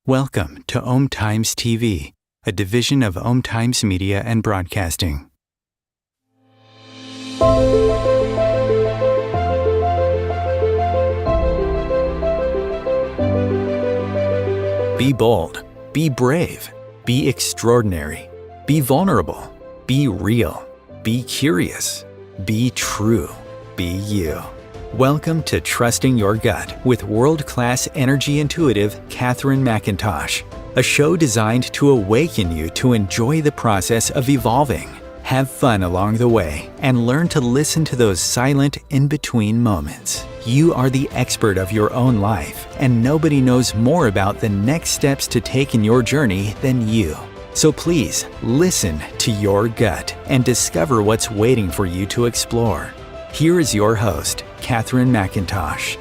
Welcome to Om Times TV, a division of Om Times Media and Broadcasting. Be bold, be brave, be extraordinary, be vulnerable, be real, be curious, be true, be you. Welcome to Trusting Your Gut with world-class energy intuitive Catherine McIntosh, a show designed to awaken you to enjoy the process of evolving, have fun along the way, and learn to listen to those silent in-between moments. You are the expert of your own life, and nobody knows more about the next steps to take in your journey than you. So please, listen to your gut and discover what's waiting for you to explore. Here is your host, Catherine McIntosh.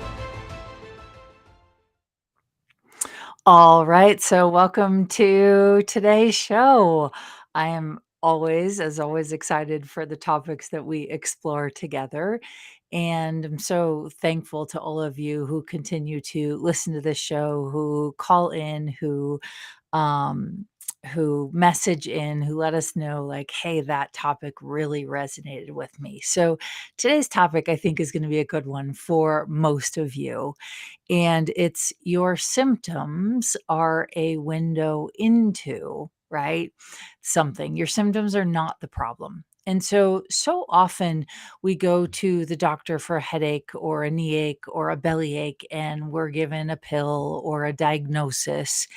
All right, so welcome to today's show. I am always, as always, excited for the topics that we explore together. And I'm so thankful to all of you who continue to listen to this show, who call in, um, who message in, who let us know, like, hey, that topic really resonated with me. So today's topic, I think, is going to be a good one for most of you. And it's your symptoms are a window into, right? Something. Your symptoms are not the problem. And so often we go to the doctor for a headache or a knee ache or a belly ache, and we're given a pill or a diagnosis.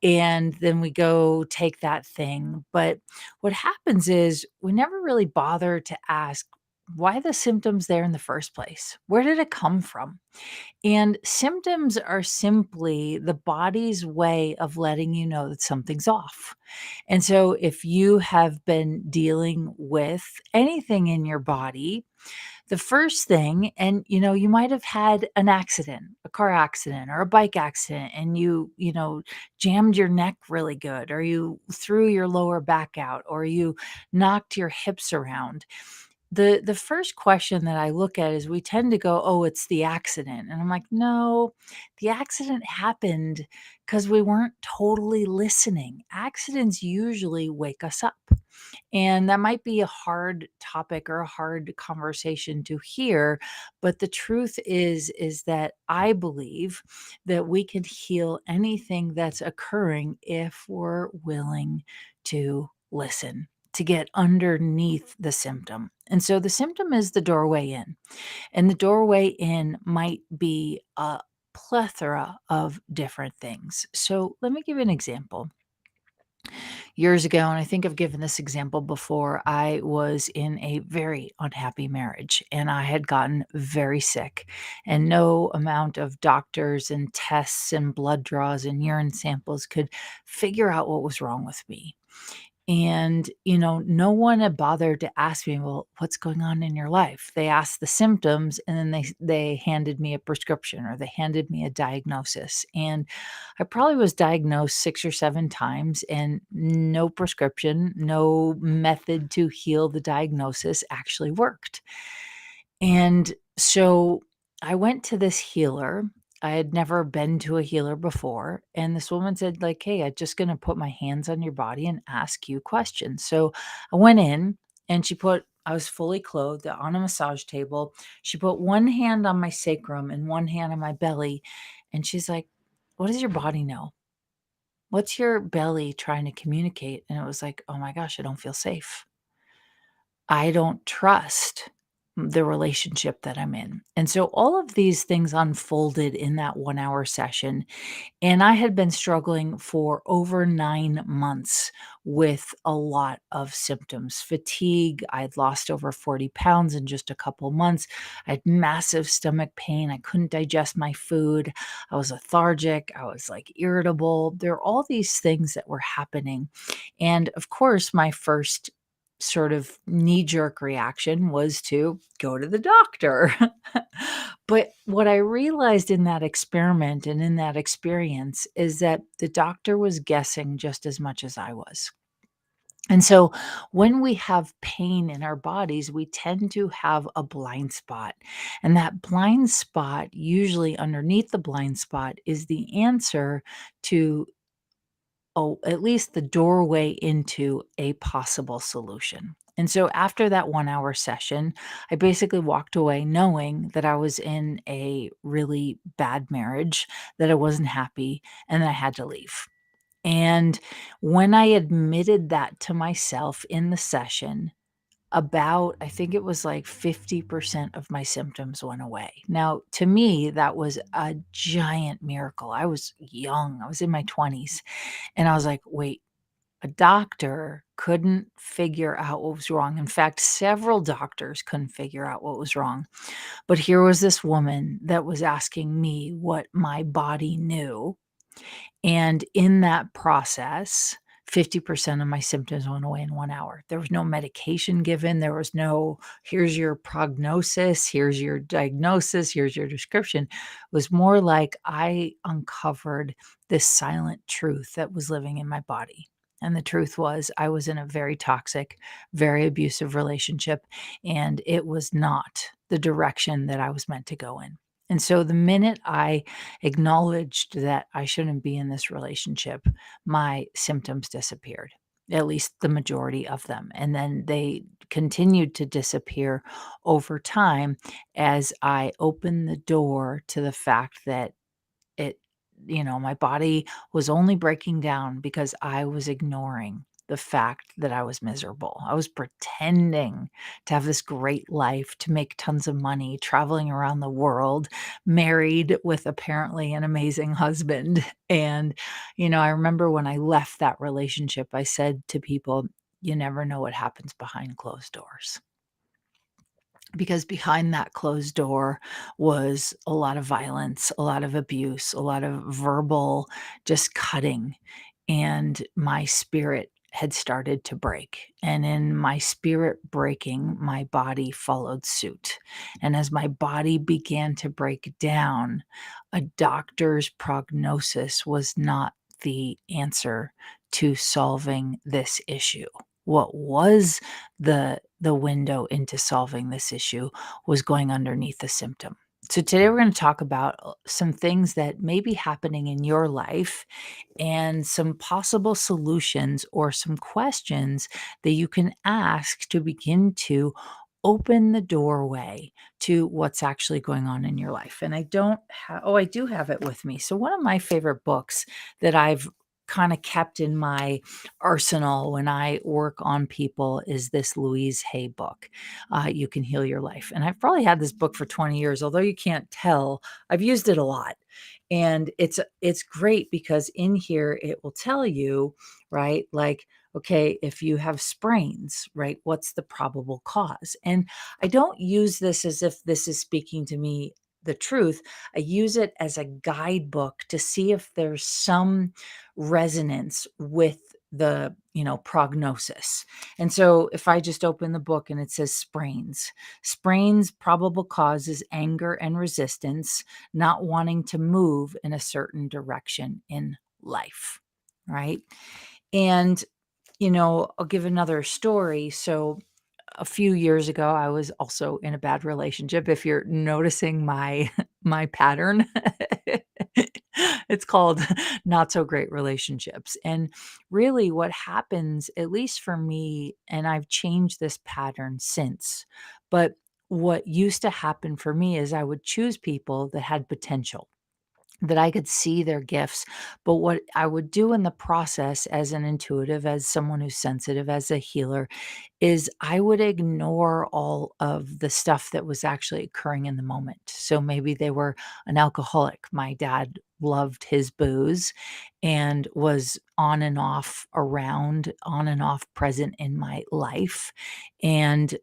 And then we go take that thing. But what happens is we never really bother to ask, why the symptoms there in the first place? Where did it come from? And symptoms are simply the body's way of letting you know that something's off. And so if you have been dealing with anything in your body, the first thing, and you might have had an accident, a car accident or a bike accident, and you jammed your neck really good, or you threw your lower back out, or you knocked your hips around. The first question that I look at is we tend to go, "Oh, it's the accident." And I'm like, "No, the accident happened because we weren't totally listening." Accidents usually wake us up. And that might be a hard topic or a hard conversation to hear, but the truth is that I believe that we can heal anything that's occurring if we're willing to listen, to get underneath the symptom. And so the symptom is the doorway in, and the doorway in might be a plethora of different things. So let me give you an example. Years ago, and I think I've given this example before, I was in a very unhappy marriage and I had gotten very sick, and no amount of doctors and tests and blood draws and urine samples could figure out what was wrong with me. And, no one had bothered to ask me, "Well, what's going on in your life?" They asked the symptoms, and then they handed me a prescription or they handed me a diagnosis. And I probably was diagnosed 6 or 7 times, and no prescription, no method to heal the diagnosis actually worked. And so I went to this healer. I had never been to a healer before, and this woman said, like, "Hey, I'm just gonna put my hands on your body and ask you questions." So I went in, and I was fully clothed on a massage table. She put one hand on my sacrum and one hand on my belly, and she's like, "What does your body know? What's your belly trying to communicate?" And it was like, "Oh my gosh, I don't feel safe. I don't trust the relationship that I'm in." And so all of these things unfolded in that 1-hour session. And I had been struggling for over 9 months with a lot of symptoms. Fatigue, I'd lost over 40 pounds in just a couple months. I had massive stomach pain. I couldn't digest my food. I was lethargic. I was like irritable. There are all these things that were happening. And of course, my first sort of knee jerk reaction was to go to the doctor. But what I realized in that experiment and in that experience is that the doctor was guessing just as much as I was. And so when we have pain in our bodies, we tend to have a blind spot. And that blind spot, usually underneath the blind spot, is the answer to at least the doorway into a possible solution. And so after that 1-hour session, I basically walked away knowing that I was in a really bad marriage, that I wasn't happy, and that I had to leave. And when I admitted that to myself in the session, about I think it was like 50% of my symptoms went away. Now, to me, that was a giant miracle. I was young, I was in my 20s, and I was like, "Wait, a doctor couldn't figure out what was wrong." In fact, several doctors couldn't figure out what was wrong. But here was this woman that was asking me what my body knew, and in that process, 50% of my symptoms went away in 1 hour. There was no medication given. There was no, here's your prognosis, here's your diagnosis, here's your description. It was more like I uncovered this silent truth that was living in my body. And the truth was, I was in a very toxic, very abusive relationship, and it was not the direction that I was meant to go in. And so the minute I acknowledged that I shouldn't be in this relationship, my symptoms disappeared, at least the majority of them. And then they continued to disappear over time as I opened the door to the fact that it my body was only breaking down because I was ignoring the fact that I was miserable. I was pretending to have this great life, to make tons of money, traveling around the world, married with apparently an amazing husband. And, I remember when I left that relationship, I said to people, "You never know what happens behind closed doors." Because behind that closed door was a lot of violence, a lot of abuse, a lot of verbal just cutting, and my spirit had started to break, and in my spirit breaking, my body followed suit, and as my body began to break down, a doctor's prognosis was not the answer to solving this issue. What was the window into solving this issue was going underneath the symptom. So today we're going to talk about some things that may be happening in your life and some possible solutions or some questions that you can ask to begin to open the doorway to what's actually going on in your life. And I don't have, oh, I do have it with me. So one of my favorite books that I've kind of kept in my arsenal when I work on people is this Louise Hay book, You Can Heal Your Life. And I've probably had this book for 20 years, although you can't tell, I've used it a lot. And it's great because in here it will tell you, right? Like, okay, if you have sprains, right, what's the probable cause? And I don't use this as if this is speaking to me the truth. I use it as a guidebook to see if there's some resonance with the prognosis. And so if I just open the book and it says sprains probable cause is anger and resistance, not wanting to move in a certain direction in life, right? And I'll give another story. So a few years ago, I was also in a bad relationship. If you're noticing my my pattern, it's called not so great relationships. And really what happens, at least for me, and I've changed this pattern since, but what used to happen for me is I would choose people that had potential, that I could see their gifts. But what I would do in the process as an intuitive, as someone who's sensitive, as a healer, is I would ignore all of the stuff that was actually occurring in the moment. So maybe they were an alcoholic. My dad loved his booze and was on and off around, on and off present in my life. And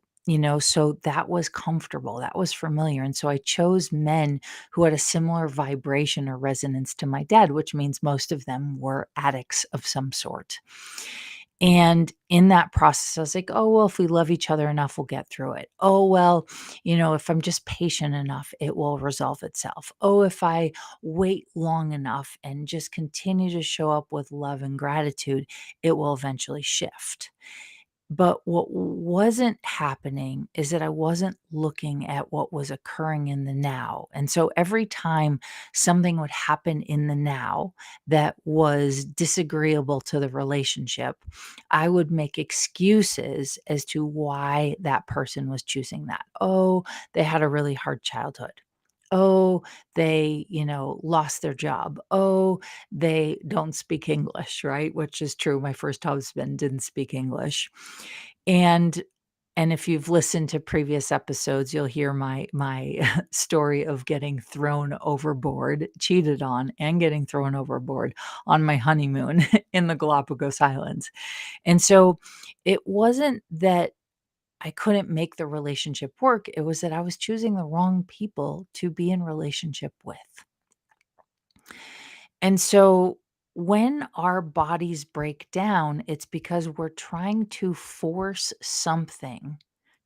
so that was comfortable. That was familiar. And so I chose men who had a similar vibration or resonance to my dad, which means most of them were addicts of some sort. And in that process, I was like, oh, well, if we love each other enough, we'll get through it. Oh, well, if I'm just patient enough, it will resolve itself. Oh, if I wait long enough and just continue to show up with love and gratitude, it will eventually shift. But what wasn't happening is that I wasn't looking at what was occurring in the now. And so every time something would happen in the now that was disagreeable to the relationship, I would make excuses as to why that person was choosing that. Oh, they had a really hard childhood. Oh, they, lost their job. Oh, they don't speak English, right? Which is true. My first husband didn't speak English. And and if you've listened to previous episodes, you'll hear my story of getting thrown overboard, cheated on, and getting thrown overboard on my honeymoon in the Galapagos Islands. And so it wasn't that I couldn't make the relationship work, it was that I was choosing the wrong people to be in relationship with. And so when our bodies break down, it's because we're trying to force something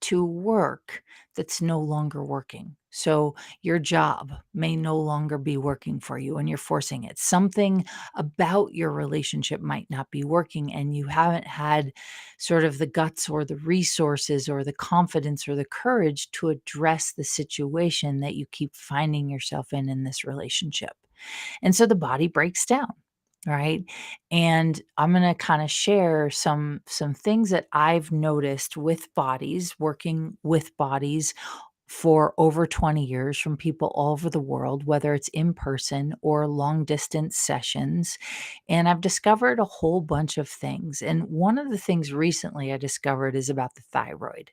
to work that's no longer working. So your job may no longer be working for you and you're forcing it. Something about your relationship might not be working and you haven't had sort of the guts or the resources or the confidence or the courage to address the situation that you keep finding yourself in this relationship. And so the body breaks down, right? And I'm going to kind of share some things that I've noticed with bodies, working with bodies for over 20 years from people all over the world, whether it's in person or long distance sessions. And I've discovered a whole bunch of things. And one of the things recently I discovered is about the thyroid.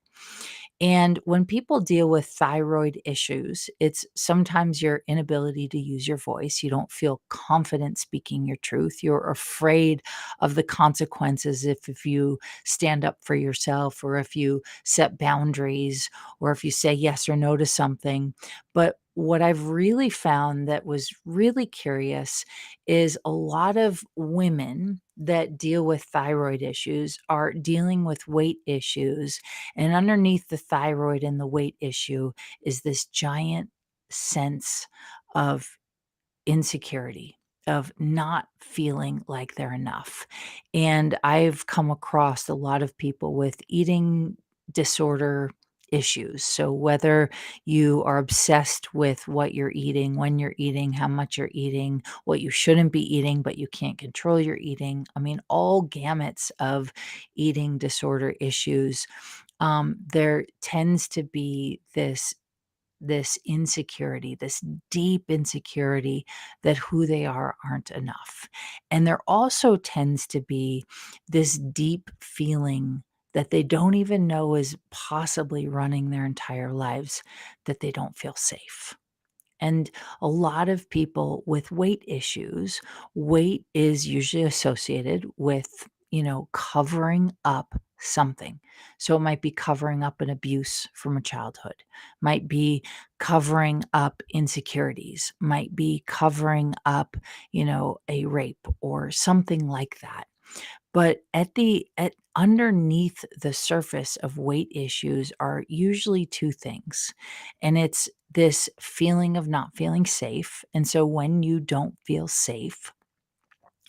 And when people deal with thyroid issues, it's sometimes your inability to use your voice. You don't feel confident speaking your truth. You're afraid of the consequences if you stand up for yourself or if you set boundaries or if you say yes or no to something. But what I've really found that was really curious is a lot of women that deal with thyroid issues are dealing with weight issues, and underneath the thyroid and the weight issue is this giant sense of insecurity, of not feeling like they're enough. And I've come across a lot of people with eating disorder issues. So whether you are obsessed with what you're eating, when you're eating, how much you're eating, what you shouldn't be eating, but you can't control your eating. I mean, all gamuts of eating disorder issues. There tends to be this insecurity, this deep insecurity that who they are aren't enough. And there also tends to be this deep feeling that they don't even know is possibly running their entire lives, that they don't feel safe. And a lot of people with weight issues, weight is usually associated with, covering up something. So it might be covering up an abuse from a childhood, might be covering up insecurities, might be covering up, a rape or something like that. But at underneath the surface of weight issues are usually 2 things, and it's this feeling of not feeling safe, and so when you don't feel safe,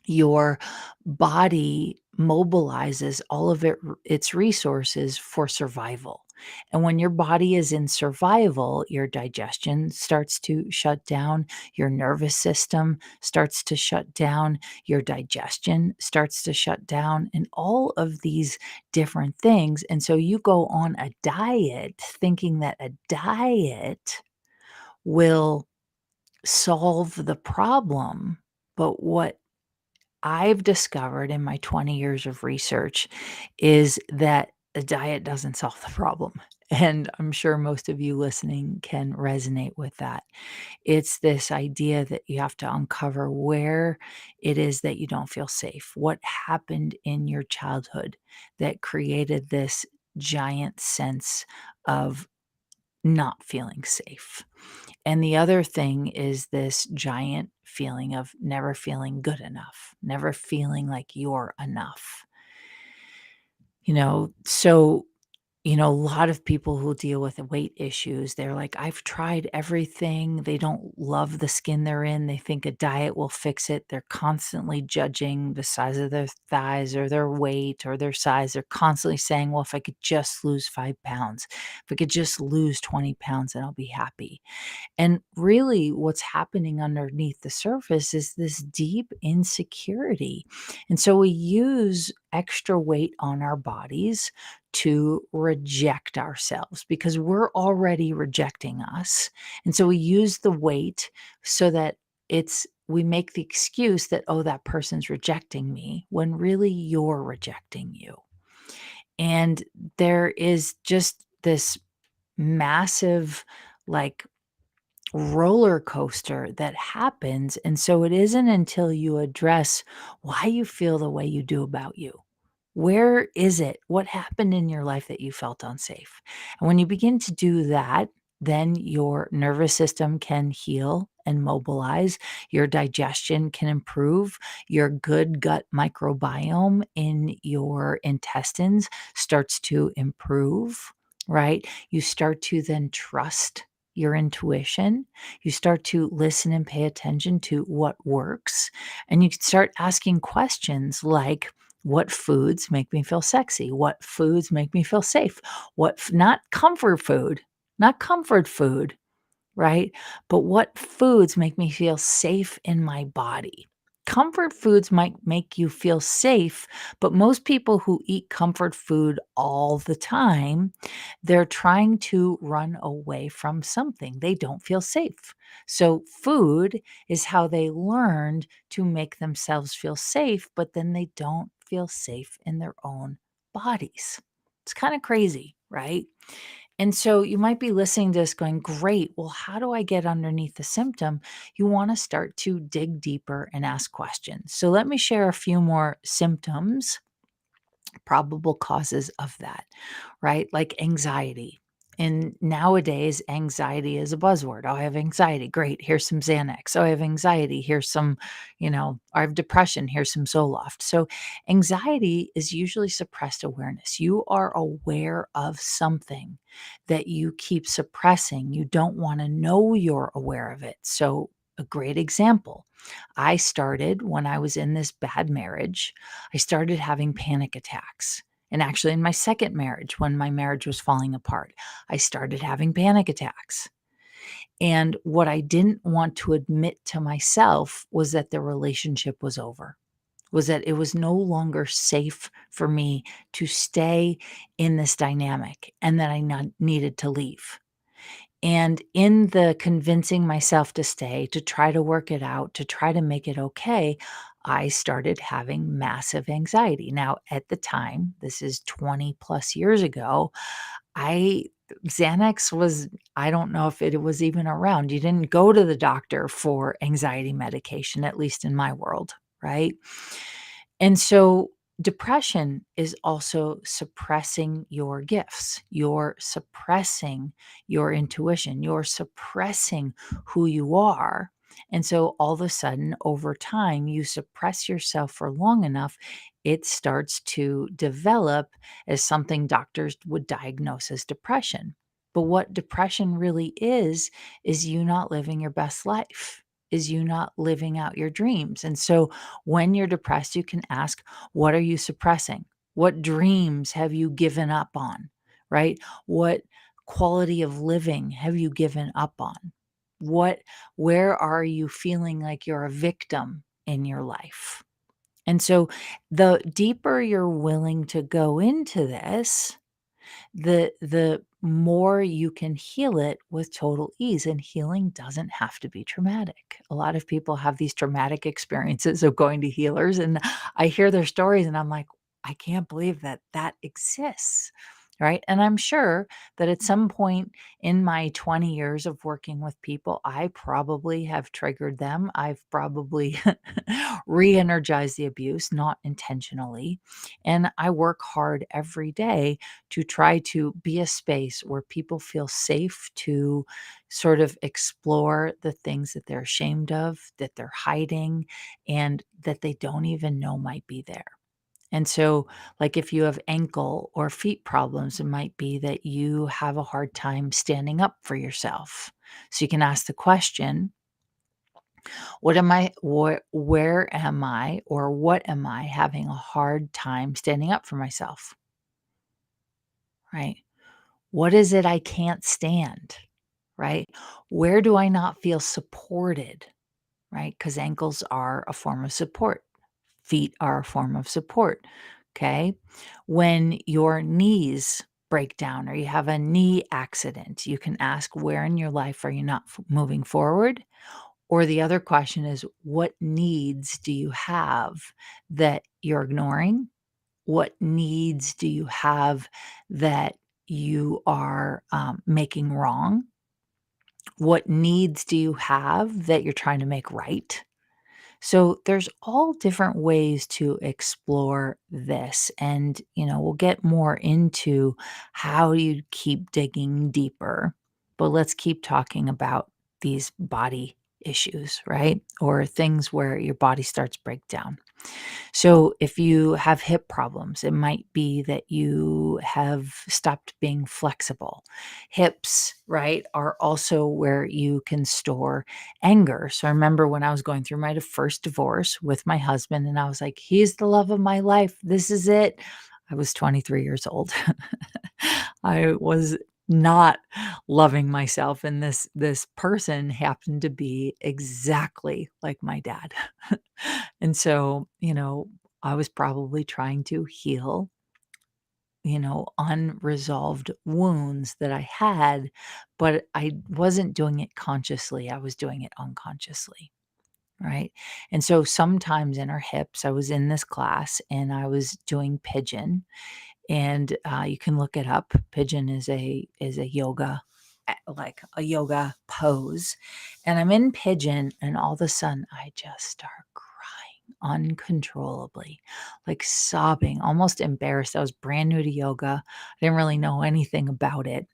your body mobilizes all of its resources for survival. And when your body is in survival, your digestion starts to shut down, your nervous system starts to shut down, your digestion starts to shut down, and all of these different things. And so you go on a diet thinking that a diet will solve the problem. But what I've discovered in my 20 years of research is that a diet doesn't solve the problem. And I'm sure most of you listening can resonate with that. It's this idea that you have to uncover where it is that you don't feel safe. What happened in your childhood that created this giant sense of not feeling safe? And the other thing is this giant feeling of never feeling good enough, never feeling like you're enough. So, A lot of people who deal with weight issues, they're like, I've tried everything. They don't love the skin they're in. They think a diet will fix it. They're constantly judging the size of their thighs or their weight or their size. They're constantly saying, well, if I could just lose 5 pounds, if I could just lose 20 pounds, then I'll be happy. And really, what's happening underneath the surface is this deep insecurity. And so we use extra weight on our bodies to reject ourselves because we're already rejecting us. And so we use the weight so that we make the excuse that, oh, that person's rejecting me, when really you're rejecting you. And there is just this massive, like, roller coaster that happens. And so it isn't until you address why you feel the way you do about you. Where is it? What happened in your life that you felt unsafe? And when you begin to do that, then your nervous system can heal and mobilize. Your digestion can improve. Your good gut microbiome in your intestines starts to improve, right? You start to then trust your intuition. You start to listen and pay attention to what works. And you start asking questions like, what foods make me feel sexy? What foods make me feel safe? Not comfort food, not comfort food, right? But what foods make me feel safe in my body? Comfort foods might make you feel safe, but most people who eat comfort food all the time, they're trying to run away from something. They don't feel safe. So, food is how they learned to make themselves feel safe, but then they don't feel safe in their own bodies. It's kind of crazy, right? And so you might be listening to this going, great, well, how do I get underneath the symptom? You want to start to dig deeper and ask questions. So let me share a few more symptoms, probable causes of that, right? Like anxiety. And nowadays, anxiety is a buzzword. Oh, I have anxiety. Great. Here's some Xanax. Oh, I have anxiety. Here's some, I have depression. Here's some Zoloft. So, anxiety is usually suppressed awareness. You are aware of something that you keep suppressing. You don't want to know you're aware of it. So, a great example, I started when I was in this bad marriage, I started having panic attacks. And actually, in my second marriage, when my marriage was falling apart, I started having panic attacks. And what I didn't want to admit to myself was that the relationship was over, was that it was no longer safe for me to stay in this dynamic and that I needed to leave. And in the convincing myself to stay, to try to work it out, to try to make it okay, I started having massive anxiety. Now, at the time, this is 20 plus years ago, I Xanax was, I don't know if it was even around. You didn't go to the doctor for anxiety medication, at least in my world, right? And so depression is also suppressing your gifts. You're suppressing your intuition. You're suppressing who you are. And so all of a sudden, over time, you suppress yourself for long enough, it starts to develop as something doctors would diagnose as depression. But what depression really is you not living your best life, is you not living out your dreams. And so when you're depressed, you can ask, what are you suppressing? What dreams have you given up on? Right? What quality of living have you given up on? What, where are you feeling like you're a victim in your life? And so the deeper you're willing to go into this, the more you can heal it with total ease, and healing doesn't have to be traumatic. A lot of people have these traumatic experiences of going to healers, and I hear their stories and I'm like, I can't believe that that exists. Right. And I'm sure that at some point in my 20 years of working with people, I probably have triggered them. I've probably re energized the abuse, not intentionally. And I work hard every day to try to be a space where people feel safe to sort of explore the things that they're ashamed of, that they're hiding, and that they don't even know might be there. And so, like if you have ankle or feet problems, it might be that you have a hard time standing up for yourself. So you can ask the question, where am I or what am I having a hard time standing up for myself? Right? What is it I can't stand? Right? Where do I not feel supported? Right? Because ankles are a form of support. Feet are a form of support. Okay. When your knees break down or you have a knee accident, you can ask, where in your life are you not moving forward? Or the other question is, what needs do you have that you're ignoring? What needs do you have that you are making wrong? What needs do you have that you're trying to make right? So there's all different ways to explore this. And, we'll get more into how you keep digging deeper. But let's keep talking about these body issues, right? Or things where your body starts break down. So, if you have hip problems, it might be that you have stopped being flexible. Hips, right, are also where you can store anger. So, I remember when I was going through my first divorce with my husband, and I was like, he's the love of my life. This is it. I was 23 years old. I was not loving myself, and this person happened to be exactly like my dad. And so, I was probably trying to heal, unresolved wounds that I had, but I wasn't doing it consciously. I was doing it unconsciously. Right. And so sometimes in our hips, I was in this class and I was doing pigeon, and you can look it up. Pigeon is a yoga, like a yoga pose, and I'm in pigeon, and all of a sudden I just start crying uncontrollably, like sobbing, almost embarrassed. I was brand new to yoga. I didn't really know anything about it,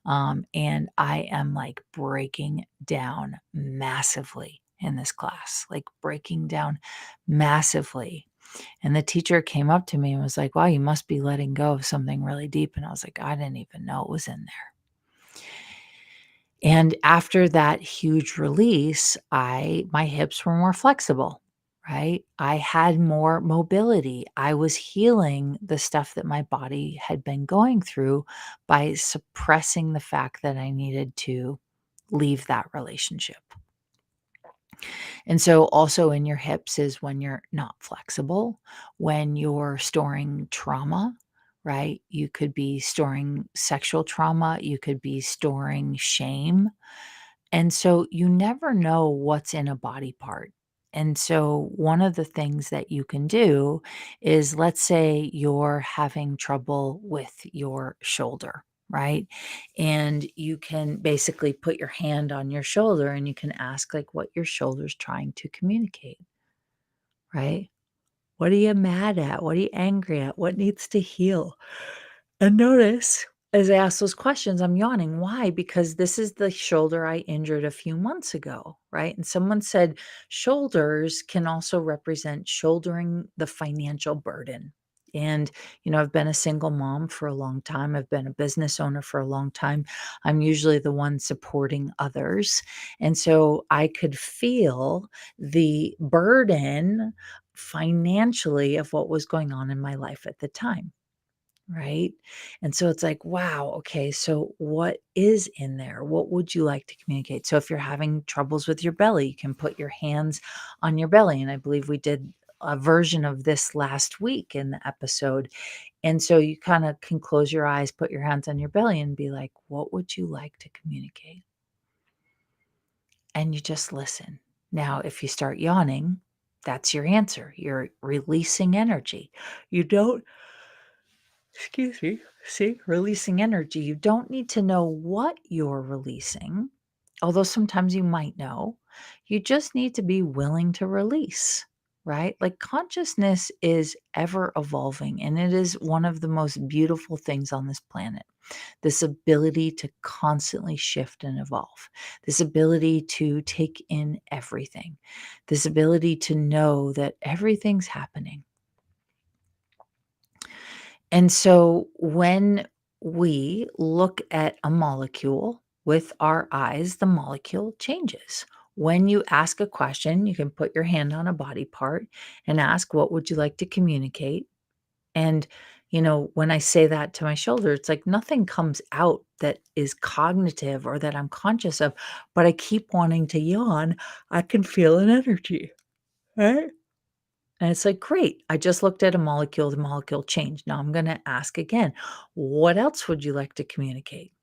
and I am like breaking down massively in this class, like breaking down massively. And the teacher came up to me and was like, "Wow, you must be letting go of something really deep." And I was like, "I didn't even know it was in there." And after that huge release, my hips were more flexible, right? I had more mobility. I was healing the stuff that my body had been going through by suppressing the fact that I needed to leave that relationship. And so also in your hips is when you're not flexible, when you're storing trauma, right? You could be storing sexual trauma, you could be storing shame. And so you never know what's in a body part. And so one of the things that you can do is, let's say you're having trouble with your shoulder, right? And you can basically put your hand on your shoulder and you can ask like what your shoulder's trying to communicate, right? What are you mad at? What are you angry at? What needs to heal? And notice as I ask those questions, I'm yawning. Why? Because this is the shoulder I injured a few months ago, right? And someone said shoulders can also represent shouldering the financial burden. And, I've been a single mom for a long time. I've been a business owner for a long time. I'm usually the one supporting others. And so I could feel the burden financially of what was going on in my life at the time. Right? And so it's like, wow, okay, so what is in there? What would you like to communicate? So if you're having troubles with your belly, you can put your hands on your belly. And I believe we did a version of this last week in the episode. And so you kind of can close your eyes, put your hands on your belly, and be like, what would you like to communicate? And you just listen. Now, if you start yawning, that's your answer. You're releasing energy. You don't Excuse me. See, releasing energy. You don't need to know what you're releasing, although sometimes you might know. You just need to be willing to release, right? Like consciousness is ever evolving, and it is one of the most beautiful things on this planet. This ability to constantly shift and evolve, this ability to take in everything, this ability to know that everything's happening. And so when we look at a molecule with our eyes, the molecule changes. When you ask a question, you can put your hand on a body part and ask, "What would you like to communicate?" And, when I say that to my shoulder, it's like nothing comes out that is cognitive or that I'm conscious of, but I keep wanting to yawn. I can feel an energy, right? And it's like, great, I just looked at a molecule, the molecule changed. Now I'm going to ask again, what else would you like to communicate?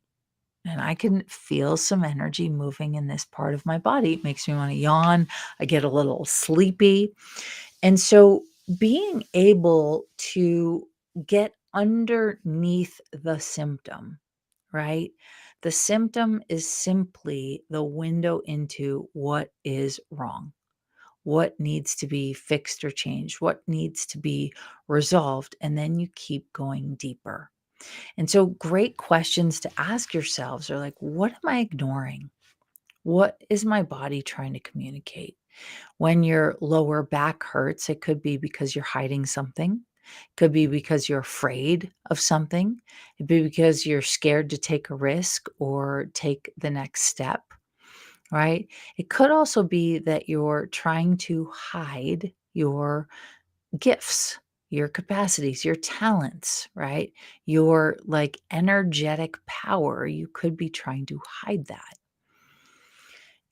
And I can feel some energy moving in this part of my body. It makes me want to yawn. I get a little sleepy. And so being able to get underneath the symptom, right? The symptom is simply the window into what is wrong, what needs to be fixed or changed, what needs to be resolved. And then you keep going deeper. And so, great questions to ask yourselves are like, what am I ignoring? What is my body trying to communicate? When your lower back hurts, it could be because you're hiding something. It could be because you're afraid of something. It could be because you're scared to take a risk or take the next step, right? It could also be that you're trying to hide your gifts, your capacities, your talents, right? Your like energetic power. You could be trying to hide that.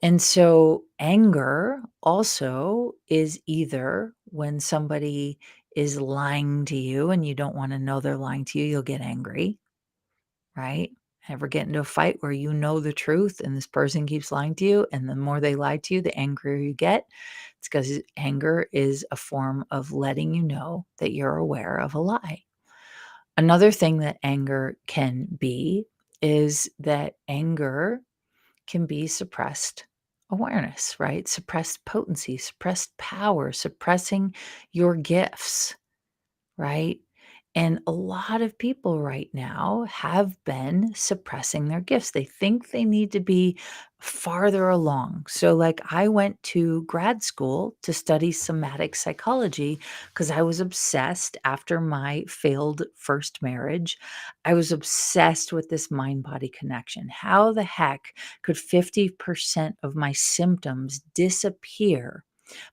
And so anger also is either when somebody is lying to you and you don't want to know they're lying to you, you'll get angry, right? Ever get into a fight where you know the truth and this person keeps lying to you, and the more they lie to you, the angrier you get. It's because anger is a form of letting you know that you're aware of a lie. Another thing that anger can be is that anger can be suppressed awareness, right? Suppressed potency, suppressed power, suppressing your gifts, right? And a lot of people right now have been suppressing their gifts. They think they need to be farther along. So, like, I went to grad school to study somatic psychology because I was obsessed after my failed first marriage. I was obsessed with this mind body connection. How the heck could 50% of my symptoms disappear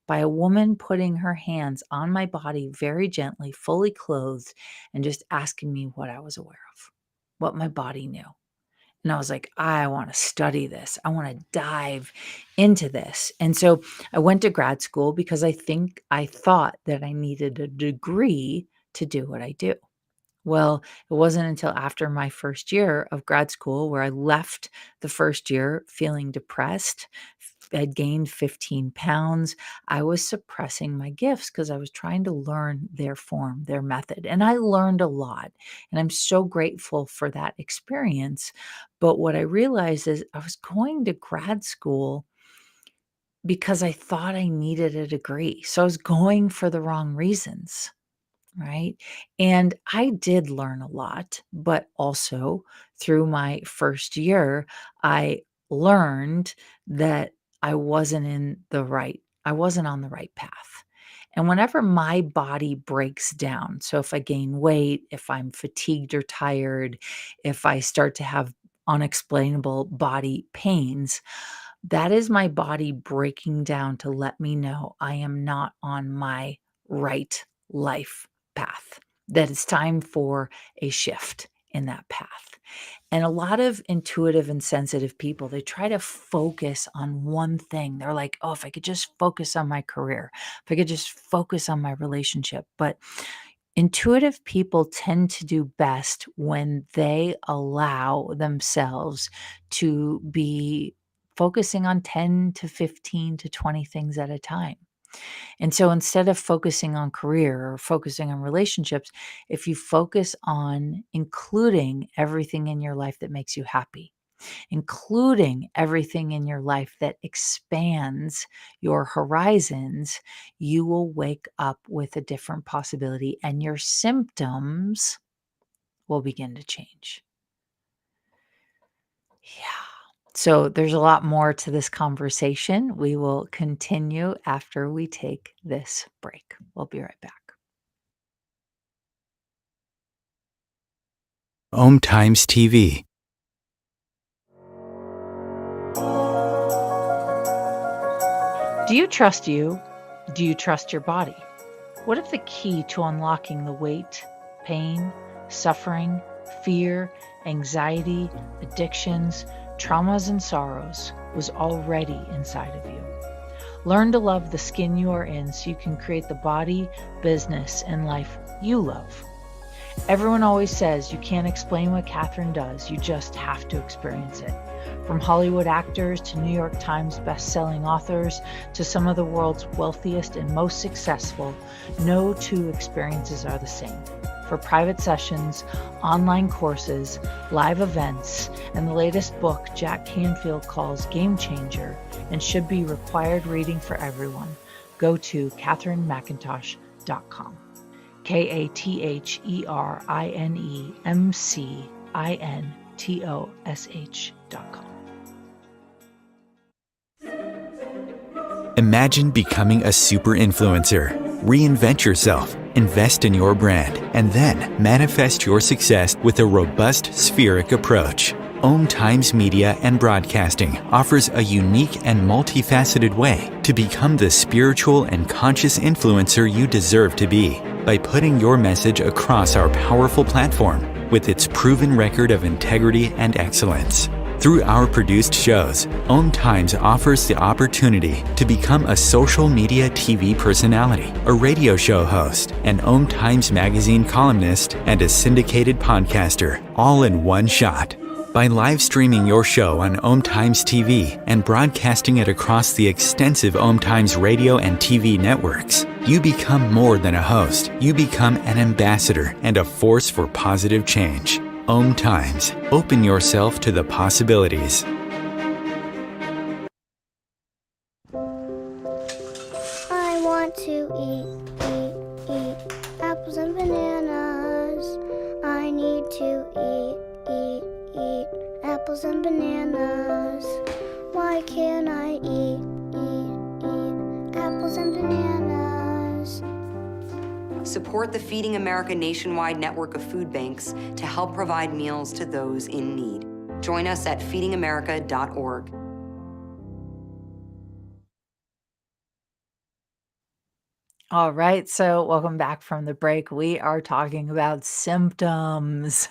by a woman putting her hands on my body very gently, fully clothed, and just asking me what I was aware of, what my body knew. And I was like, I want to study this. I want to dive into this. And so I went to grad school because I thought that I needed a degree to do what I do. Well, it wasn't until after my first year of grad school where I left the first year feeling depressed. I'd gained 15 pounds. I was suppressing my gifts because I was trying to learn their form, their method. And I learned a lot. And I'm so grateful for that experience. But what I realized is I was going to grad school because I thought I needed a degree. So I was going for the wrong reasons. Right. And I did learn a lot, but also through my first year, I learned that I wasn't on the right path. And whenever my body breaks down, so if I gain weight, if I'm fatigued or tired, if I start to have unexplainable body pains, that is my body breaking down to let me know I am not on my right life path, that it's time for a shift in that path. And a lot of intuitive and sensitive people, they try to focus on one thing. They're like, oh, if I could just focus on my career, if I could just focus on my relationship. But intuitive people tend to do best when they allow themselves to be focusing on 10 to 15 to 20 things at a time. And so instead of focusing on career or focusing on relationships, if you focus on including everything in your life that makes you happy, including everything in your life that expands your horizons, you will wake up with a different possibility and your symptoms will begin to change. Yeah. So there's a lot more to this conversation. We will continue after we take this break. We'll be right back. Om Times TV. Do you trust you? Do you trust your body? What if the key to unlocking the weight, pain, suffering, fear, anxiety, addictions, traumas, and sorrows was already inside of you? Learn to love the skin you are in so you can create the body, business, and life you love. Everyone always says you can't explain what Catherine does, you just have to experience it. From Hollywood actors to New York Times best-selling authors to some of the world's wealthiest and most successful, no two experiences are the same. For private sessions, online courses, live events, and the latest book Jack Canfield calls Game Changer and should be required reading for everyone, go to katherinemcintosh.com. katherinemcintosh.com. Imagine becoming a super influencer. Reinvent yourself, invest in your brand, and then manifest your success with a robust spheric approach. Om Times Media and Broadcasting offers a unique and multifaceted way to become the spiritual and conscious influencer you deserve to be by putting your message across our powerful platform with its proven record of integrity and excellence. Through our produced shows, Om Times offers the opportunity to become a social media TV personality, a radio show host, an Om Times magazine columnist, and a syndicated podcaster, all in one shot. By live streaming your show on Om Times TV and broadcasting it across the extensive Om Times radio and TV networks, you become more than a host. You become an ambassador and a force for positive change. Om Times. Open yourself to the possibilities. I want to eat apples and bananas. I need to eat apples and bananas. Why can't I eat apples and bananas? Support the Feeding America nationwide network of food banks to help provide meals to those in need. Join us at feedingamerica.org. All right, so welcome back from the break. We are talking about symptoms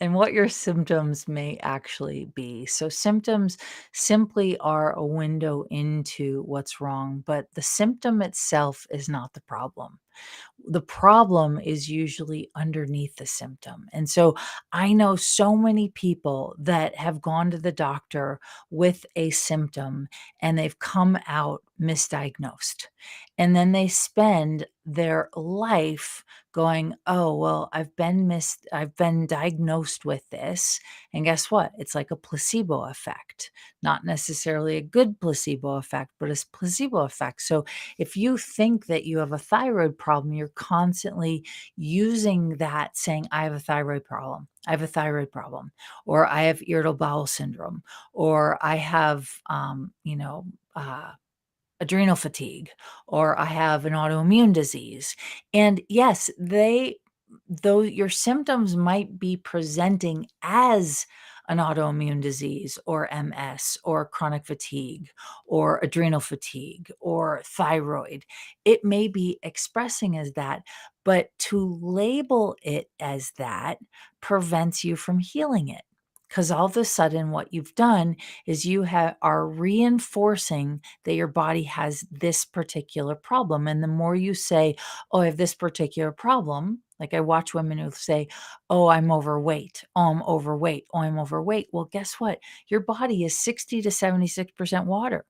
and what your symptoms may actually be. So, symptoms simply are a window into what's wrong, but the symptom itself is not the problem. The problem is usually underneath the symptom. And so I know so many people that have gone to the doctor with a symptom and they've come out misdiagnosed. And then they spend their life going, "Oh, well, I've been diagnosed with this." And guess what? It's like a placebo effect. Not necessarily a good placebo effect, but a placebo effect. So if you think that you have a thyroid problem, you're constantly using that saying, "I have a thyroid problem. I have a thyroid problem," or "I have irritable bowel syndrome," or "I have, adrenal fatigue," or "I have an autoimmune disease." And yes, though your symptoms might be presenting as an autoimmune disease or MS or chronic fatigue or adrenal fatigue or thyroid, it may be expressing as that, but to label it as that prevents you from healing it. Because all of a sudden, what you've done is are reinforcing that your body has this particular problem. And the more you say, "Oh, I have this particular problem," like I watch women who say, "Oh, I'm overweight. Oh, I'm overweight. Oh, I'm overweight." Well, guess what? Your body is 60 to 76% water.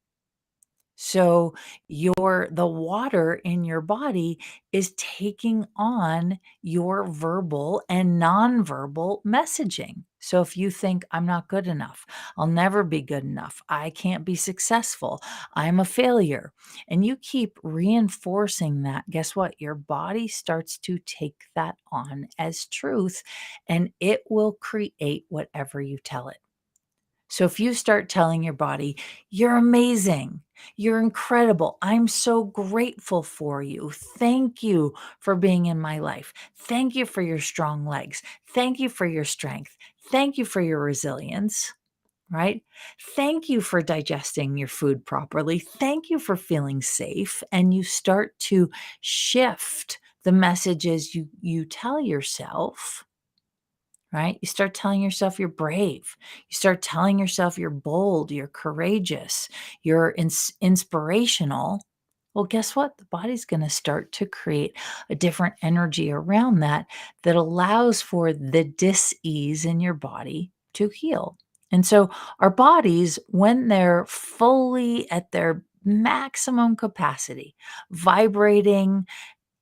So the water in your body is taking on your verbal and nonverbal messaging. So if you think, "I'm not good enough, I'll never be good enough, I can't be successful, I'm a failure," and you keep reinforcing that, guess what? Your body starts to take that on as truth, and it will create whatever you tell it. So if you start telling your body, "You're amazing. You're incredible. I'm so grateful for you. Thank you for being in my life. Thank you for your strong legs. Thank you for your strength. Thank you for your resilience, right? Thank you for digesting your food properly. Thank you for feeling safe. And you start to shift the messages you tell yourself, right? You start telling yourself you're brave. You start telling yourself you're bold, you're courageous, you're inspirational. Well, guess what? The body's going to start to create a different energy around that that allows for the dis-ease in your body to heal. And so our bodies, when they're fully at their maximum capacity, vibrating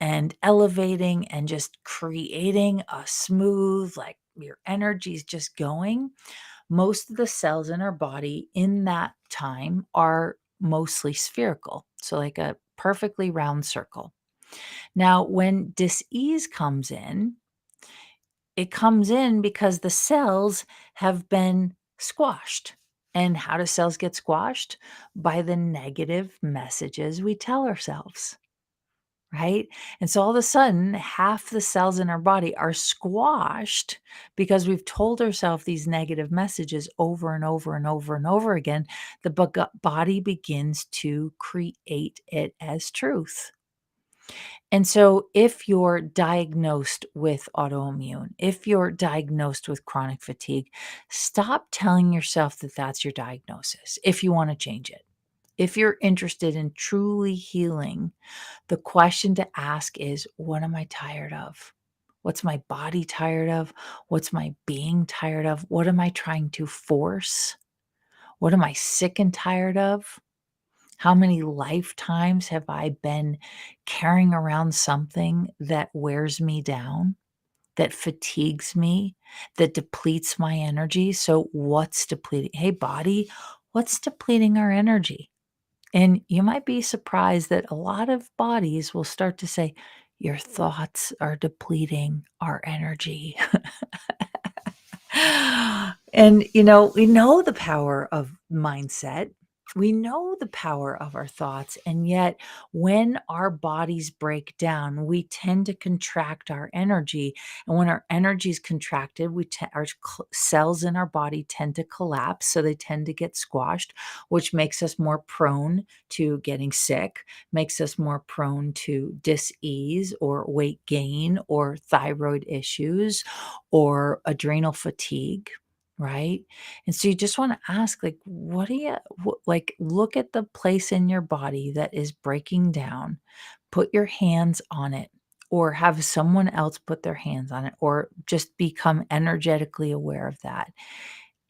and elevating and just creating a smooth, like your energy's just going. Most of the cells in our body in that time are mostly spherical. So, like a perfectly round circle. Now, when dis-ease comes in, it comes in because the cells have been squashed. And how do cells get squashed? By the negative messages we tell ourselves. Right? And so all of a sudden, half the cells in our body are squashed because we've told ourselves these negative messages over and over and over and over again. The body begins to create it as truth. And so, if you're diagnosed with autoimmune, if you're diagnosed with chronic fatigue, stop telling yourself that that's your diagnosis if you want to change it. If you're interested in truly healing, the question to ask is, what am I tired of? What's my body tired of? What's my being tired of? What am I trying to force? What am I sick and tired of? How many lifetimes have I been carrying around something that wears me down, that fatigues me, that depletes my energy? So, what's depleting? Hey, body, what's depleting our energy? And you might be surprised that a lot of bodies will start to say, your thoughts are depleting our energy. And, we know the power of mindset. We know the power of our thoughts. And yet, when our bodies break down, we tend to contract our energy. And when our energy is contracted, our cells in our body tend to collapse. So they tend to get squashed, which makes us more prone to getting sick, makes us more prone to dis-ease or weight gain or thyroid issues or adrenal fatigue, right? And so you just want to ask, like, what do you like? Look at the place in your body that is breaking down, put your hands on it, or have someone else put their hands on it, or just become energetically aware of that.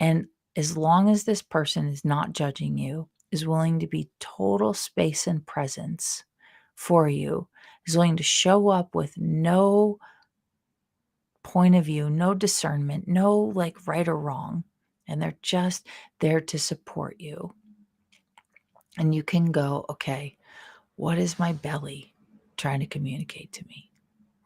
And as long as this person is not judging you, is willing to be total space and presence for you, is willing to show up with no point of view, no discernment, no like right or wrong. And they're just there to support you. And you can go, okay, what is my belly trying to communicate to me?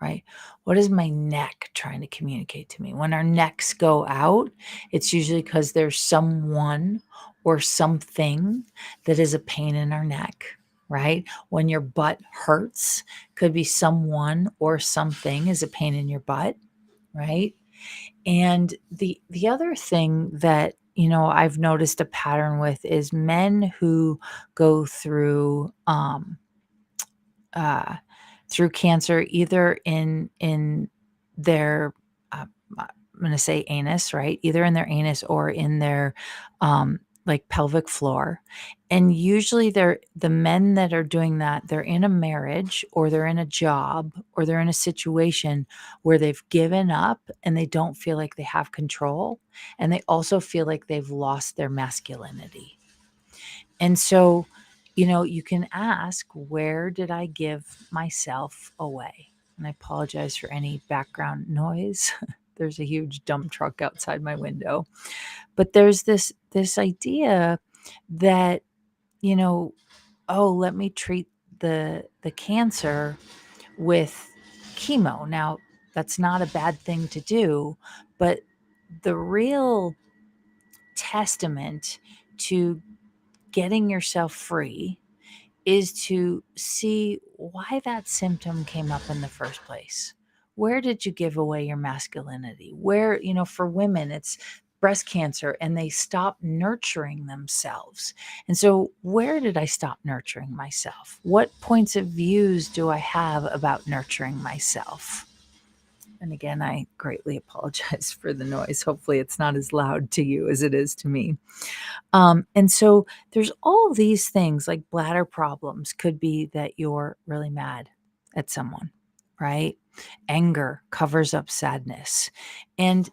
Right? What is my neck trying to communicate to me? When our necks go out, it's usually because there's someone or something that is a pain in our neck, right? When your butt hurts, could be someone or something is a pain in your butt, right? And the other thing that, I've noticed a pattern with is men who go uh, through cancer, either in their, I'm going to say anus, right? Either in their anus or in their like pelvic floor. And usually the men that are doing that, they're in a marriage or they're in a job or they're in a situation where they've given up and they don't feel like they have control. And they also feel like they've lost their masculinity. And so, you can ask, where did I give myself away? And I apologize for any background noise. There's a huge dump truck outside my window. But there's this idea that, oh, let me treat the cancer with chemo. Now, that's not a bad thing to do, but the real testament to getting yourself free is to see why that symptom came up in the first place. Where did you give away your masculinity? Where, for women, it's breast cancer and they stop nurturing themselves. And so, where did I stop nurturing myself? What points of views do I have about nurturing myself? And again, I greatly apologize for the noise. Hopefully, it's not as loud to you as it is to me. And so there's all these things like bladder problems could be that you're really mad at someone, right? Anger covers up sadness. And,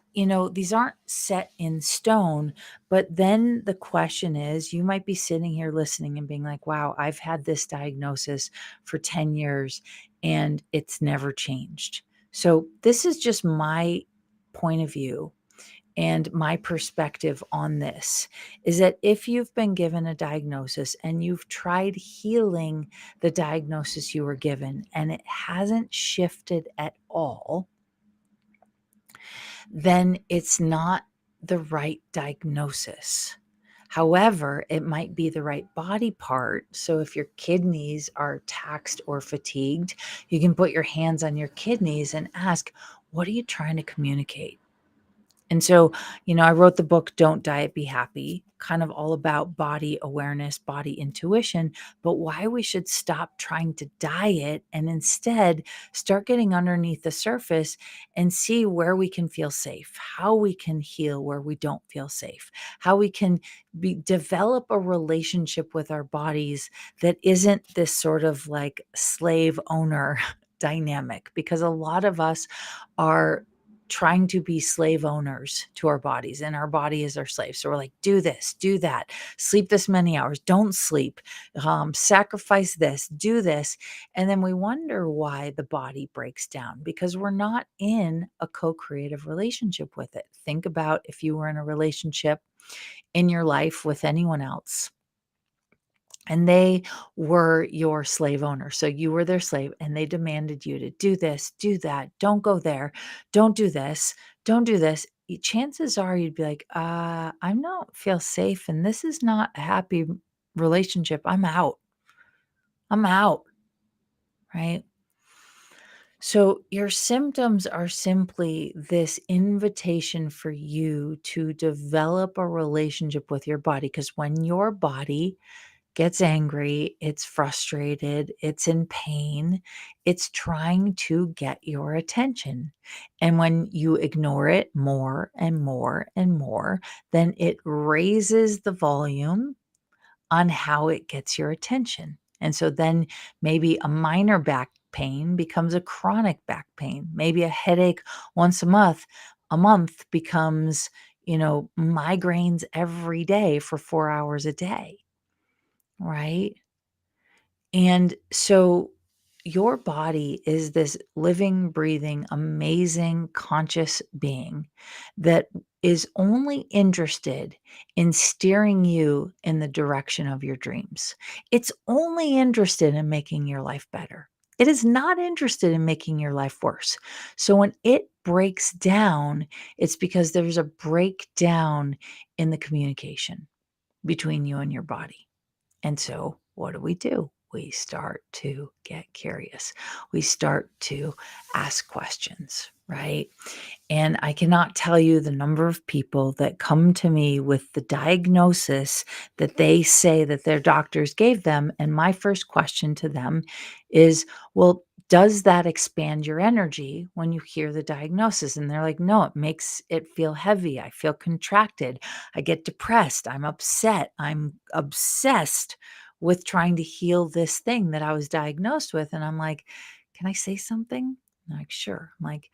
these aren't set in stone. But then the question is, you might be sitting here listening and being like, wow, I've had this diagnosis for 10 years and it's never changed. So this is just my point of view and my perspective on this is that if you've been given a diagnosis and you've tried healing the diagnosis you were given and it hasn't shifted at all, then it's not the right diagnosis. However, it might be the right body part. So if your kidneys are taxed or fatigued, you can put your hands on your kidneys and ask, what are you trying to communicate? And so, I wrote the book, Don't Diet, Be Happy, kind of all about body awareness, body intuition, but why we should stop trying to diet and instead start getting underneath the surface and see where we can feel safe, how we can heal where we don't feel safe, how we can develop a relationship with our bodies that isn't this sort of like slave owner dynamic, because a lot of us are trying to be slave owners to our bodies, and our body is our slave. So we're like, do this, do that, sleep this many hours, don't sleep, sacrifice this, do this. And then we wonder why the body breaks down, because we're not in a co-creative relationship with it. Think about if you were in a relationship in your life with anyone else and they were your slave owner. So you were their slave and they demanded you to do this, do that, don't go there, don't do this, don't do this. Chances are you'd be like, I don't feel safe and this is not a happy relationship. I'm out. I'm out. Right. So, your symptoms are simply this invitation for you to develop a relationship with your body. Because when your body gets angry, it's frustrated, it's in pain, it's trying to get your attention. And when you ignore it more and more and more, then it raises the volume on how it gets your attention. And so then maybe a minor back pain becomes a chronic back pain. Maybe a headache once a month becomes, migraines every day for 4 hours a day, right? And so your body is this living, breathing, amazing, conscious being that is only interested in steering you in the direction of your dreams. It's only interested in making your life better. It is not interested in making your life worse. So when it breaks down, it's because there's a breakdown in the communication between you and your body. And so what do? We start to get curious. We start to ask questions, right? And I cannot tell you the number of people that come to me with the diagnosis that they say that their doctors gave them. And my first question to them is, well, does that expand your energy when you hear the diagnosis? And they're like, no, it makes it feel heavy. I feel contracted. I get depressed. I'm upset. I'm obsessed with trying to heal this thing that I was diagnosed with. And I'm like, can I say something? I'm like, sure. I'm like,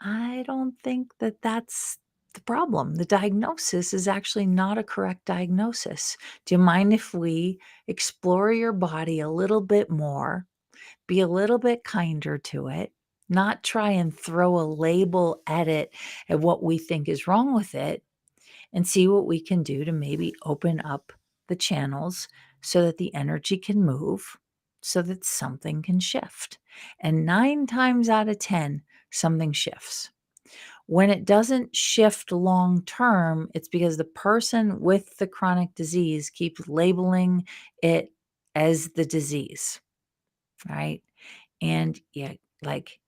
I don't think that that's the problem. The diagnosis is actually not a correct diagnosis. Do you mind if we explore your body a little bit more, be a little bit kinder to it, not try and throw a label at it at what we think is wrong with it, and see what we can do to maybe open up the channels so that the energy can move, so that something can shift. And 9 times out of 10, something shifts. When it doesn't shift long term, it's because the person with the chronic disease keeps labeling it as the disease, right? And yeah, like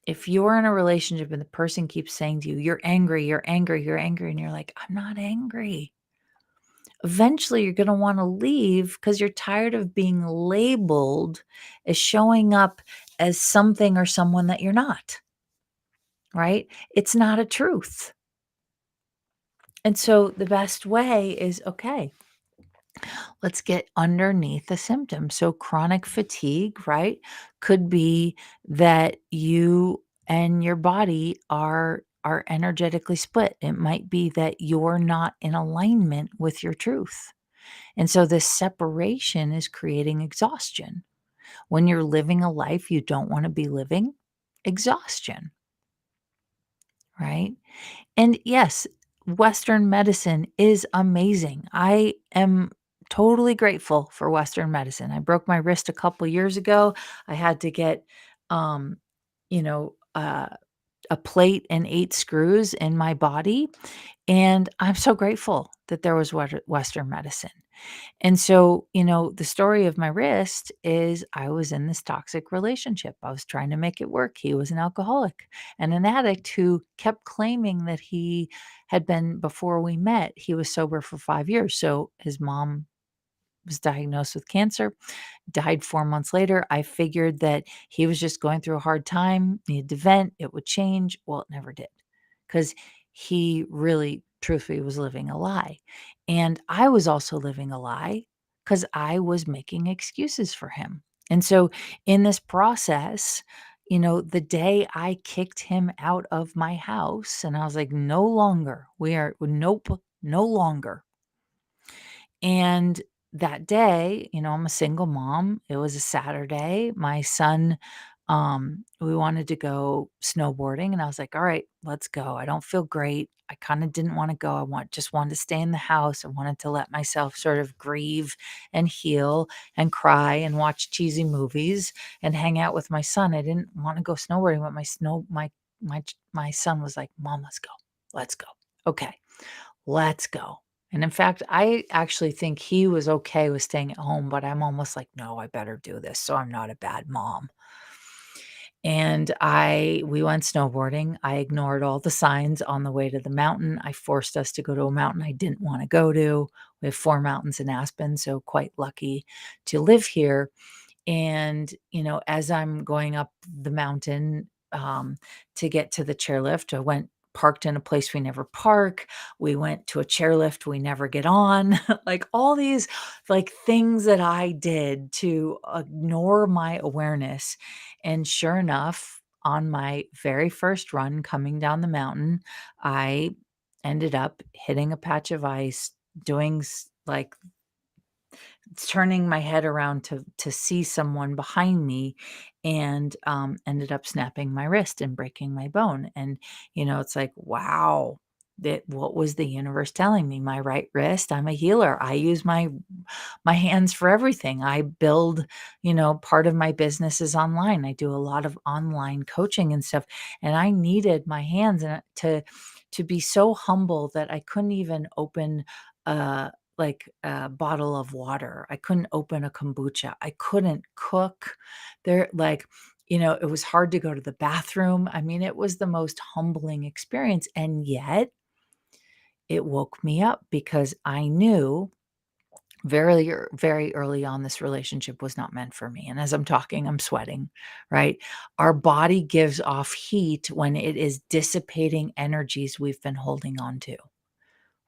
if you're in a relationship and the person keeps saying to you, "You're angry, you're angry, you're angry," and you're like, "I'm not angry." Eventually, you're gonna wanna leave because you're tired of being labeled as showing up as something or someone that you're not, right? It's not a truth. And so the best way is, okay, let's get underneath the symptoms. So chronic fatigue, right, could be that you and your body are energetically split. It might be that you're not in alignment with your truth. And so this separation is creating exhaustion. When you're living a life you don't want to be living, exhaustion, right? And yes, Western medicine is amazing. I am totally grateful for Western medicine. I broke my wrist a couple years ago. I had to get, um, you know, a plate and 8 screws in my body. And I'm so grateful that there was Western medicine. And so, the story of my wrist is I was in this toxic relationship. I was trying to make it work. He was an alcoholic and an addict who kept claiming that he had been, before we met, he was sober for 5 years. So his mom was diagnosed with cancer, died 4 months later. I figured that he was just going through a hard time, needed to vent, it would change. Well, it never did, because he really, truthfully, was living a lie. And I was also living a lie because I was making excuses for him. And so in this process, the day I kicked him out of my house and I was like, no longer, nope, no longer. And that day, I'm a single mom. It was a Saturday. My son, we wanted to go snowboarding, and I was like, "All right, let's go." I don't feel great. I kind of didn't want to go. Just wanted to stay in the house. I wanted to let myself sort of grieve and heal and cry and watch cheesy movies and hang out with my son. I didn't want to go snowboarding, but my son was like, "Mom, let's go. Let's go." Okay, let's go. And in fact, I actually think he was okay with staying at home, but I'm almost like, "No, I better do this so I'm not a bad mom." And we went snowboarding. I ignored all the signs on the way to the mountain. I forced us to go to a mountain I didn't wanna go to. We have 4 mountains in Aspen, so quite lucky to live here. And, as I'm going up the mountain, to get to the chairlift, parked in a place we never park. We went to a chairlift we never get on. Like all these like things that I did to ignore my awareness. And sure enough, on my very first run coming down the mountain, I ended up hitting a patch of ice, doing like turning my head around to see someone behind me, and ended up snapping my wrist and breaking my bone. And it's like, wow, that what was the universe telling me? My right wrist, I'm a healer. I use my hands for everything. I build, part of my business is online. I do a lot of online coaching and stuff, and I needed my hands and to be so humble that I couldn't even open like a bottle of water. I couldn't open a kombucha. I couldn't cook. It was hard to go to the bathroom. I mean, it was the most humbling experience. And yet it woke me up because I knew very early on this relationship was not meant for me. And as I'm talking, I'm sweating, right? Our body gives off heat when it is dissipating energies we've been holding on to.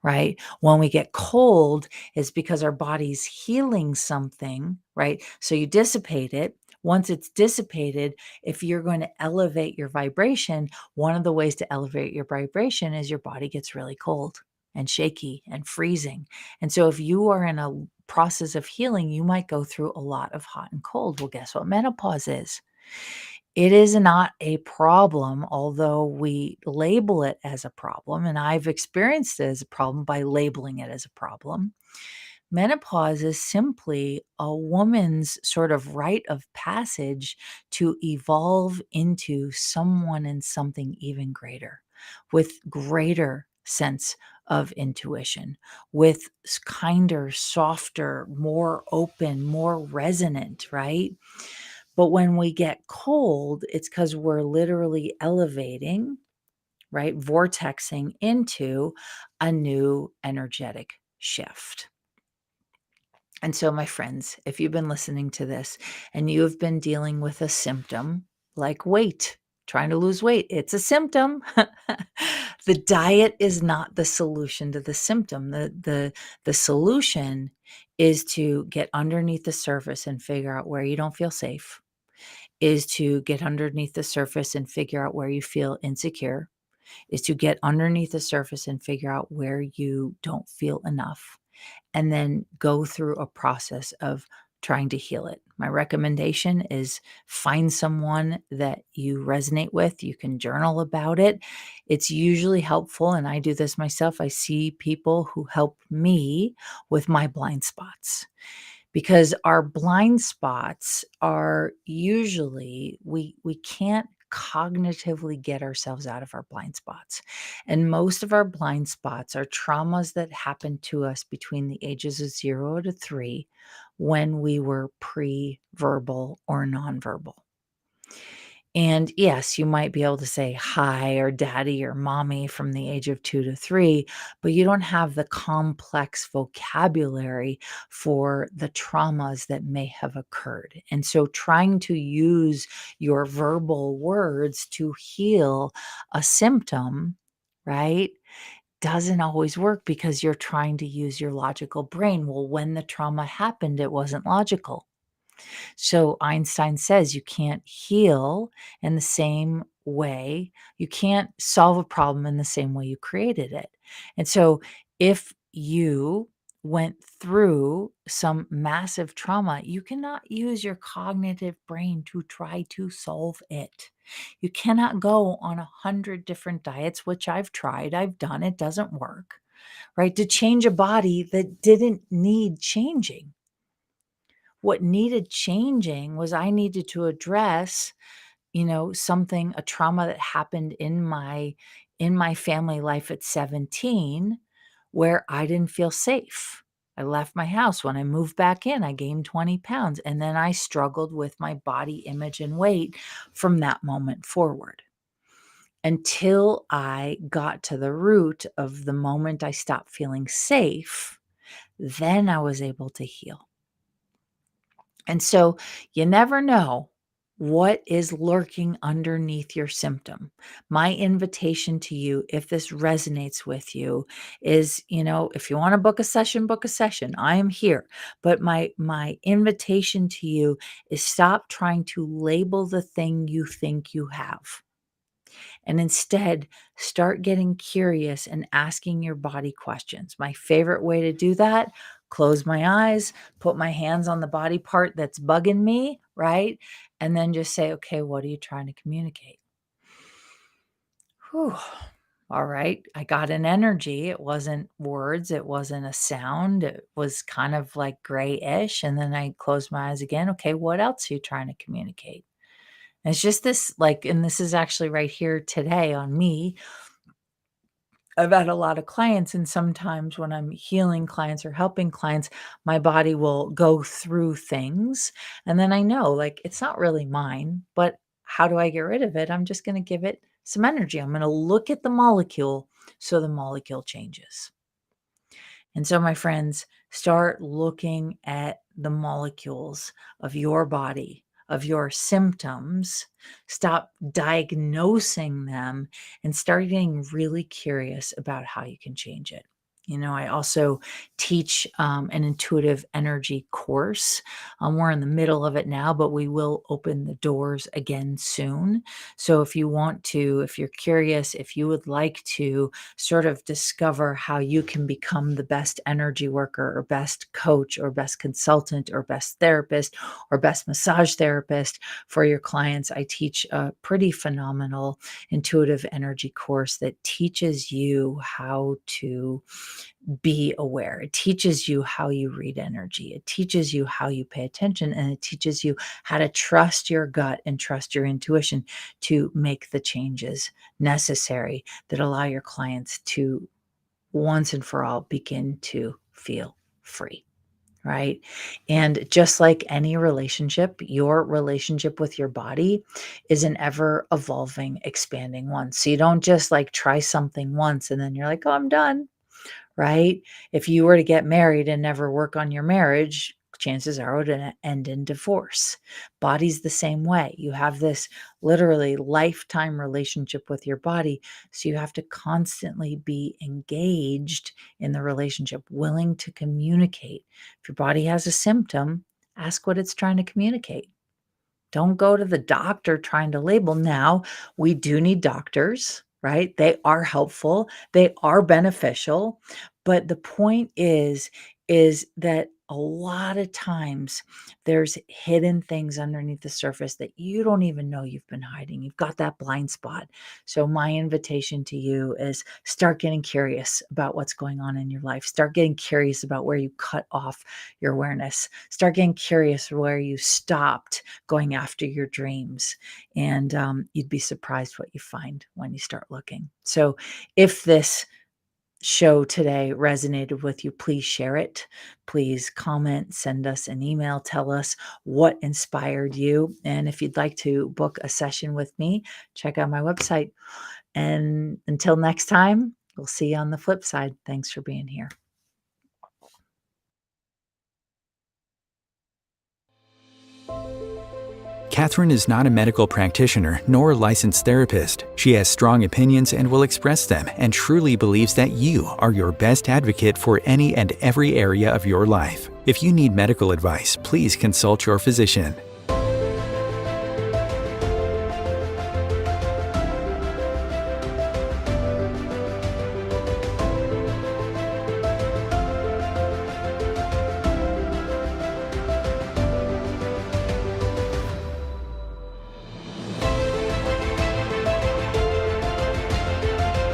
Right? When we get cold, it's because our body's healing something, right? So you dissipate it. Once it's dissipated, if you're going to elevate your vibration, one of the ways to elevate your vibration is your body gets really cold and shaky and freezing. And so if you are in a process of healing, you might go through a lot of hot and cold. Well, guess what menopause is? It is not a problem, although we label it as a problem, and I've experienced it as a problem by labeling it as a problem. Menopause is simply a woman's sort of rite of passage to evolve into someone and something even greater. with greater sense of intuition, with kinder, softer, more open, more resonant, right? But when we get cold, it's because we're literally elevating, right? Vortexing into a new energetic shift. And so, my friends, if you've been listening to this and you have been dealing with a symptom like weight, trying to lose weight, it's a symptom. The diet is not the solution to the symptom. The solution is to get underneath the surface and figure out where you don't feel safe, is to get underneath the surface and figure out where you feel insecure, is to get underneath the surface and figure out where you don't feel enough, and then go through a process of trying to heal it. My recommendation is find someone that you resonate with. You can journal about it. It's usually helpful, and I do this myself. I see people who help me with my blind spots, because our blind spots are usually we can't cognitively get ourselves out of our blind spots. And most of our blind spots are traumas that happened to us between the ages of 0 to 3 when we were pre-verbal or nonverbal. And yes, you might be able to say hi or daddy or mommy from the age of 2 to 3, but you don't have the complex vocabulary for the traumas that may have occurred. And so trying to use your verbal words to heal a symptom, right, doesn't always work because you're trying to use your logical brain. Well, when the trauma happened, it wasn't logical. So Einstein says you can't heal in the same way. You can't solve a problem in the same way you created it. And so if you went through some massive trauma, you cannot use your cognitive brain to try to solve it. You cannot go on 100 different diets, which I've tried, I've done, it doesn't work, right? To change a body that didn't need changing. What needed changing was I needed to address, something, a trauma that happened in my family life at 17, where I didn't feel safe. I left my house. When I moved back in, I gained 20 pounds, and then I struggled with my body image and weight from that moment forward. Until I got to the root of the moment I stopped feeling safe, then I was able to heal. And so you never know what is lurking underneath your symptom. My invitation to you, if this resonates with you, is, if you want to book a session, book a session. I am here. But my invitation to you is stop trying to label the thing you think you have. And instead, start getting curious and asking your body questions. My favorite way to do that, close my eyes, put my hands on the body part that's bugging me, right? And then just say, okay, what are you trying to communicate? Whew. All right. I got an energy. It wasn't words. It wasn't a sound. It was kind of like grayish. And then I closed my eyes again. Okay, what else are you trying to communicate? And it's just this, and this is actually right here today on me. I've had a lot of clients, and sometimes when I'm healing clients or helping clients, my body will go through things. And then I know, it's not really mine, but how do I get rid of it? I'm just going to give it some energy. I'm going to look at the molecule so the molecule changes. And so, my friends, start looking at the molecules of your body, of your symptoms. Stop diagnosing them and start getting really curious about how you can change it. I also teach an intuitive energy course. We're in the middle of it now, but we will open the doors again soon. So if you're curious, if you would like to sort of discover how you can become the best energy worker or best coach or best consultant or best therapist or best massage therapist for your clients, I teach a pretty phenomenal intuitive energy course that teaches you how to be aware. It teaches you how you read energy. It teaches you how you pay attention, and it teaches you how to trust your gut and trust your intuition to make the changes necessary that allow your clients to once and for all begin to feel free. Right. And just like any relationship, your relationship with your body is an ever evolving, expanding one. So you don't just like try something once and then you're like, oh, I'm done. Right? If you were to get married and never work on your marriage, chances are it would end in divorce. Body's the same way. You have this literally lifetime relationship with your body. So you have to constantly be engaged in the relationship, willing to communicate. If your body has a symptom, ask what it's trying to communicate. Don't go to the doctor trying to label. Now, we do need doctors, right? They are helpful, they are beneficial, but the point is that a lot of times there's hidden things underneath the surface that you don't even know you've been hiding. You've got that blind spot. So my invitation to you is start getting curious about what's going on in your life. Start getting curious about where you cut off your awareness. Start getting curious where you stopped going after your dreams. And you'd be surprised what you find when you start looking. So if this show today resonated with you, please share it. Please comment, send us an email, tell us what inspired you. And if you'd like to book a session with me, check out my website. And until next time, we'll see you on the flip side. Thanks for being here. Catherine is not a medical practitioner nor a licensed therapist. She has strong opinions and will express them, and truly believes that you are your best advocate for any and every area of your life. If you need medical advice, please consult your physician.